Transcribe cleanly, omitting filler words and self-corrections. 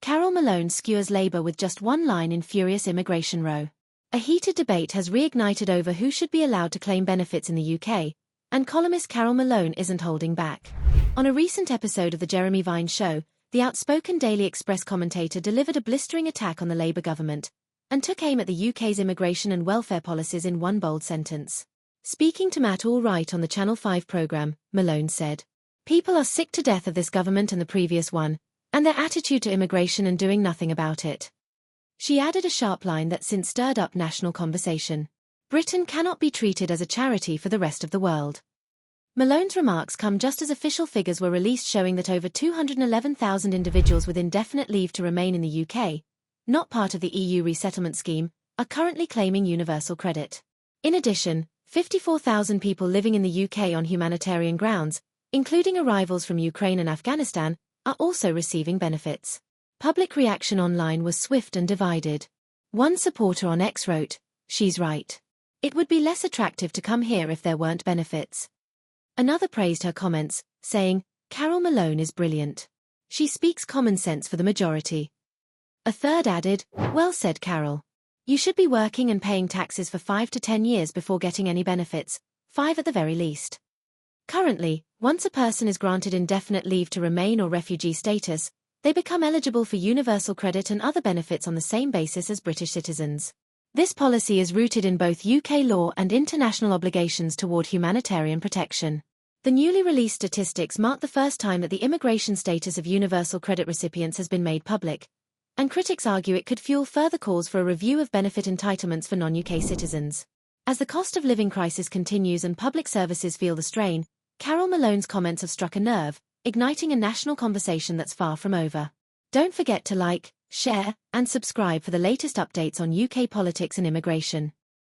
Carole Malone skewers Labour with just one line in furious immigration row. A heated debate has reignited over who should be allowed to claim benefits in the UK, and columnist Carole Malone isn't holding back. On a recent episode of The Jeremy Vine Show, the outspoken Daily Express commentator delivered a blistering attack on the Labour government, and took aim at the UK's immigration and welfare policies in one bold sentence. Speaking to Matt Allwright on the Channel 5 programme, Malone said, "People are sick to death of this government and the previous one, and their attitude to immigration and doing nothing about it." She added a sharp line that since stirred up national conversation. Britain cannot be treated as a charity for the rest of the world. Malone's remarks come just as official figures were released showing that over 211,000 individuals with indefinite leave to remain in the UK, not part of the EU resettlement scheme, are currently claiming universal credit. In addition, 54,000 people living in the UK on humanitarian grounds, including arrivals from Ukraine and Afghanistan, are also receiving benefits. Public reaction online was swift and divided. One supporter on X wrote, "She's right. It would be less attractive to come here if there weren't benefits." Another praised her comments, saying, "Carole Malone is brilliant. She speaks common sense for the majority." A third added, "Well said, Carole. You should be working and paying taxes for 5 to 10 years before getting any benefits, 5 at the very least." Currently, once a person is granted indefinite leave to remain or refugee status, they become eligible for universal credit and other benefits on the same basis as British citizens. This policy is rooted in both UK law and international obligations toward humanitarian protection. The newly released statistics mark the first time that the immigration status of universal credit recipients has been made public, and critics argue it could fuel further calls for a review of benefit entitlements for non-UK citizens. As the cost of living crisis continues and public services feel the strain, Carole Malone's comments have struck a nerve, igniting a national conversation that's far from over. Don't forget to like, share, and subscribe for the latest updates on UK politics and immigration.